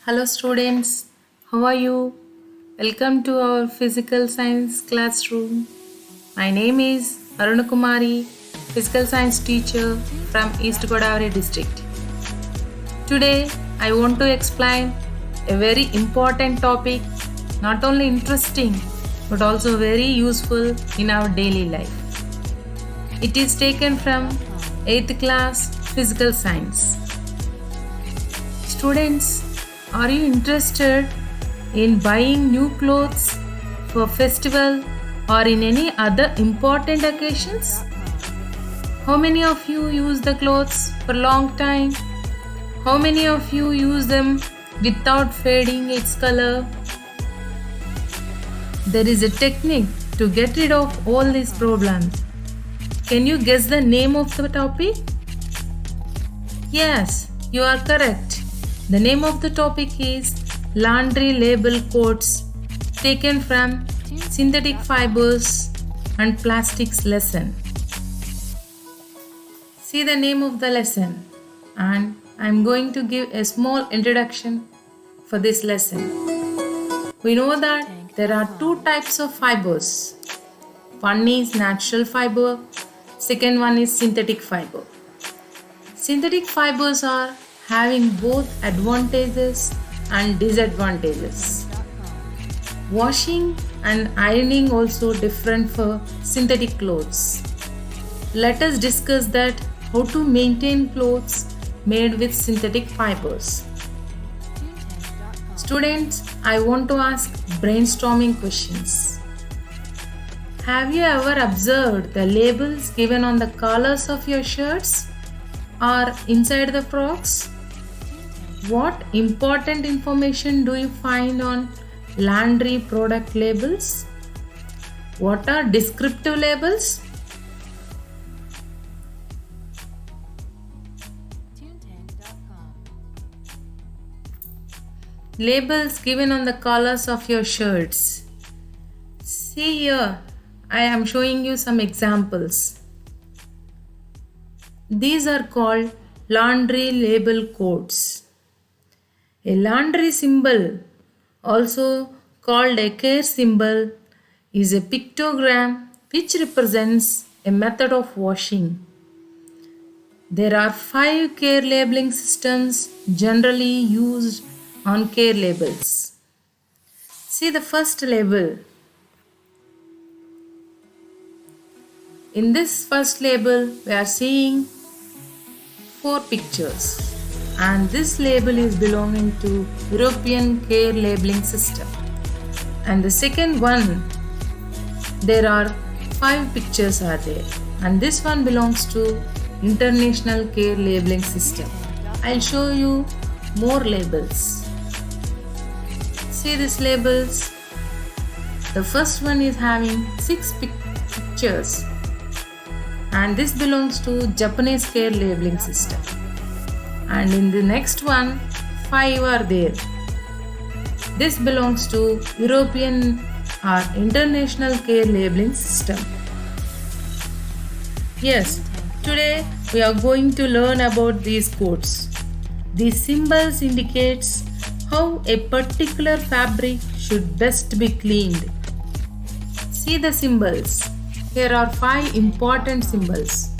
Hello students, how are you? Welcome to our physical science classroom. My name is Arunakumari, physical science teacher from East Godavari district. Today I want to explain a very important topic, not only interesting but also very useful in our daily life. It is taken from 8th class physical science. Students, are you interested in buying new clothes for festival or in any other important occasions? How many of you use the clothes for long time? How many of you use them without fading its color? There is a technique to get rid of all these problems. Can you guess the name of the topic? Yes, you are correct. The name of the topic is laundry label coats, taken from synthetic fibers and plastics lesson. See the name of the lesson, and I am going to give a small introduction for this lesson. We know that there are two types of fibers. One is natural fiber, second one is synthetic fiber. Synthetic fibers are having both advantages and disadvantages. Washing and ironing also different for synthetic clothes. Let us discuss that how to maintain clothes made with synthetic fibers. Students, I want to ask brainstorming questions. Have you ever observed the labels given on the collars of your shirts or inside the frocks? What important information do you find on laundry product labels? What are descriptive labels? Labels given on the collars of your shirts. See here, I am showing you some examples. These are called laundry label codes. A laundry symbol, also called a care symbol, is a pictogram which represents a method of washing. There are 5 care labeling systems generally used on care labels. See the first label. In this first label, we are seeing 4 pictures. And this label is belonging to European care labeling system. And the second one, there are 5 pictures are there, and this one belongs to International Care Labeling System. I'll show you more labels. See these labels. The first one is having 6 pictures, and this belongs to Japanese Care Labeling System. And in the next one, 5 are there. This belongs to European or International Care Labeling System. Yes, today we are going to learn about these codes. These symbols indicates how a particular fabric should best be cleaned. See the symbols. Here are 5 important symbols.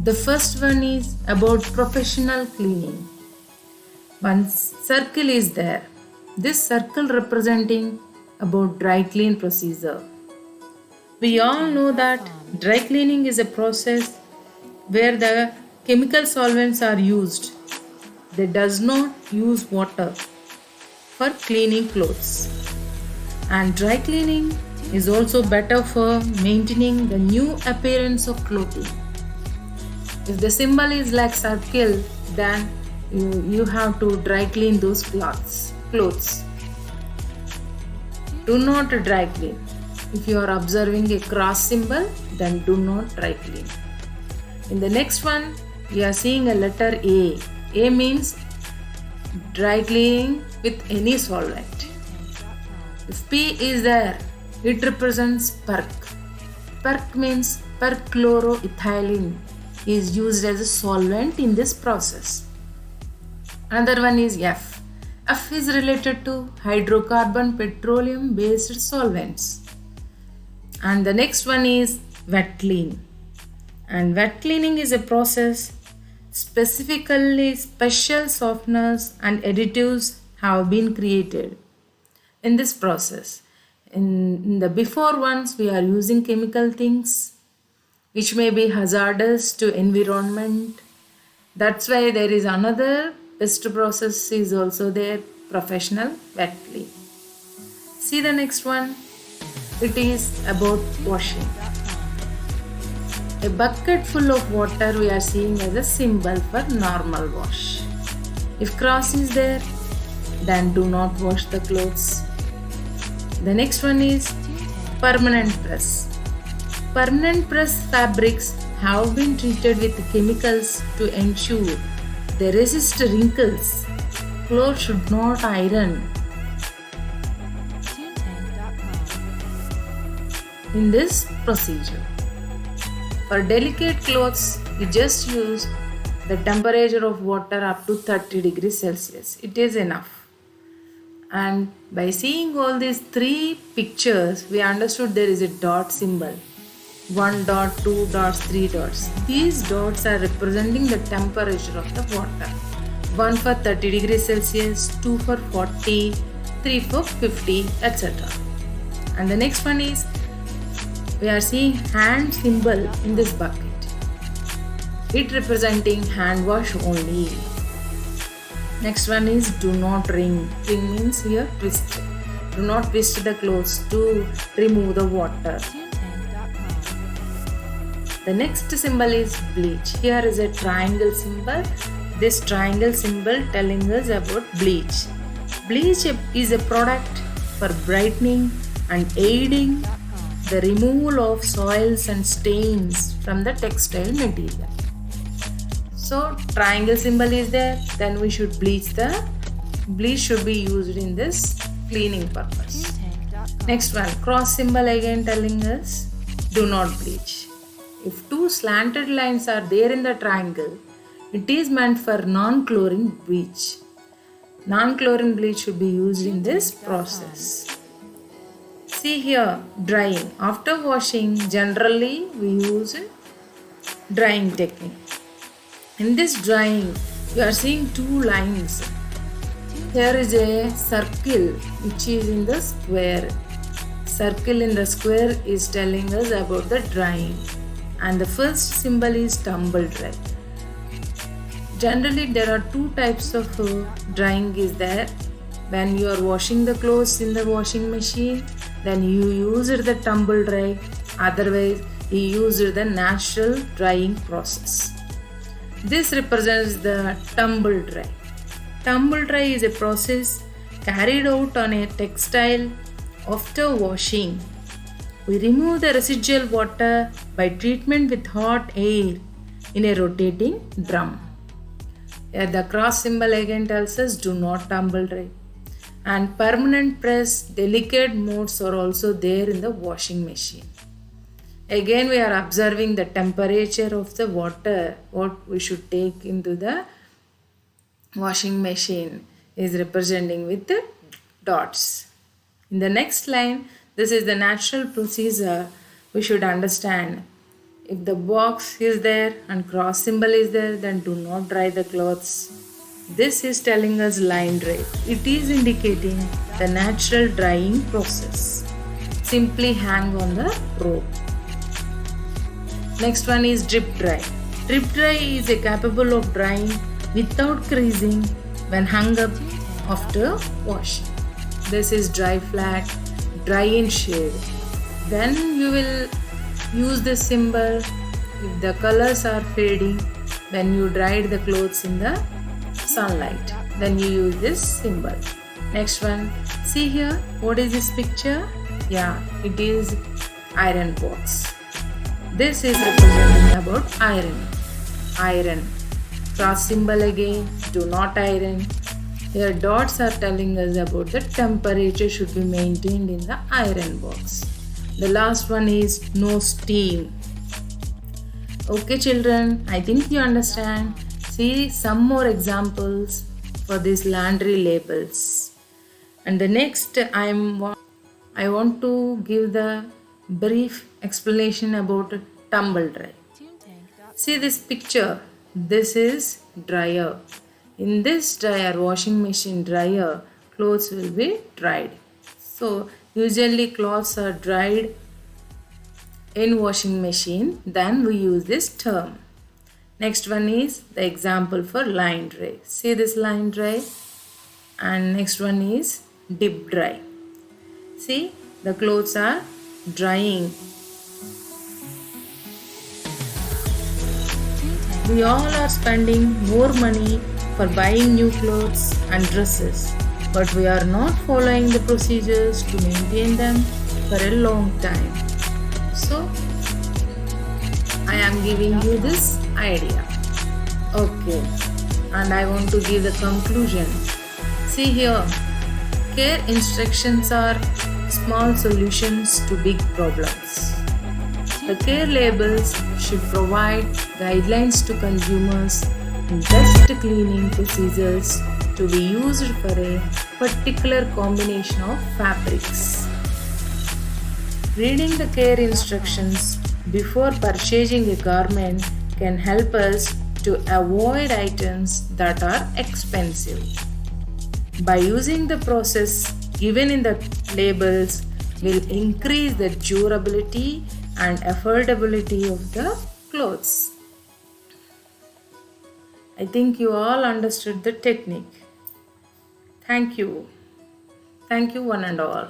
The first one is about professional cleaning. One circle is there. This circle representing about dry clean procedure. We all know that dry cleaning is a process where the chemical solvents are used. They does not use water for cleaning clothes. And dry cleaning is also better for maintaining the new appearance of clothing. If the symbol is like circle, then you have to dry clean those clothes. Do not dry clean. If you are observing a cross symbol, then do not dry clean. In the next one, we are seeing a letter A. A means dry cleaning with any solvent. If P is there, it represents perc. Perc means perchloroethylene is used as a solvent in this process. Another one is F. F is related to hydrocarbon petroleum based solvents. And the next one is wet clean. And wet cleaning is a process specifically special softeners and additives have been created in this process. In the before ones we are using chemical things which may be hazardous to environment. That's why there is another best process is also there, professional wet clean. See the next one. It is about washing. A bucket full of water we are seeing as a symbol for normal wash. If cross is there, then do not wash the clothes. The next one is permanent press. Permanent press fabrics have been treated with chemicals to ensure they resist wrinkles. Clothes should not iron in this procedure. For delicate clothes, we just use the temperature of water up to 30 degrees Celsius. It is enough. And by seeing all these three pictures, we understood there is a dot symbol. 1 dot, 2 dots, 3 dots. These dots are representing the temperature of the water. 1 for 30 degrees Celsius, 2 for 40, 3 for 50, etc. And the next one is we are seeing hand symbol in this bucket. It representing hand wash only. Next one is do not wring. Wring means here twist. Do not twist the clothes to remove the water. The next symbol is bleach. Here is a triangle symbol. This triangle symbol telling us about bleach. Bleach is a product for brightening and aiding the removal of soils and stains from the textile material. So triangle symbol is there, then we should bleach should be used in this cleaning purpose. Next one, cross symbol again telling us do not bleach. If two slanted lines are there in the triangle, it is meant for non-chlorine bleach. Non-chlorine bleach should be used in this process. See here, drying. After washing, generally we use drying technique. In this drying, you are seeing two lines. Here is a circle which is in the square. Circle in the square is telling us about the drying. And the first symbol is tumble dry. Generally, there are two types of drying is there. When you are washing the clothes in the washing machine, then you use the tumble dry. Otherwise, you use the natural drying process. This represents the tumble dry. Tumble dry is a process carried out on a textile after washing. We remove the residual water by treatment with hot air in a rotating drum. Here the cross symbol again tells us do not tumble dry. And permanent press, delicate modes are also there in the washing machine. Again we are observing the temperature of the water, what we should take into the washing machine is representing with the dots. In the next line, this is the natural procedure we should understand. If the box is there and cross symbol is there, then do not dry the clothes. This is telling us line dry. It is indicating the natural drying process. Simply hang on the rope. Next one is drip dry. Drip dry is capable of drying without creasing when hung up after washing. This is dry flat, dry in shade. Then you will use this symbol if the colors are fading when you dried the clothes in the sunlight. Then you use this symbol. Next one, see here, what is this picture? Yeah, it is iron box. This is representing about iron. Iron. Cross symbol again, do not iron. Here dots are telling us about the temperature should be maintained in the iron box. The last one is no steam. Okay children, I think you understand. See some more examples. for these laundry labels. And the next I want to give the brief explanation about tumble dry. See this picture. This is dryer. In this dryer, washing machine dryer, clothes will be dried. So usually clothes are dried in washing machine, then we use this term. Next one is the example for line dry. See this line dry, and next one is dip dry. See, the clothes are drying. We all are spending more money for buying new clothes and dresses, but we are not following the procedures to maintain them for a long time. So, I am giving you this idea. Okay, and I want to give the conclusion. See here, care instructions are small solutions to big problems. The care labels should provide guidelines to consumers on best cleaning procedures to be used for a particular combination of fabrics. Reading the care instructions before purchasing a garment can help us to avoid items that are expensive. By using the process given in the labels will increase the durability and affordability of the clothes. I think you all understood the technique. Thank you. Thank you one and all.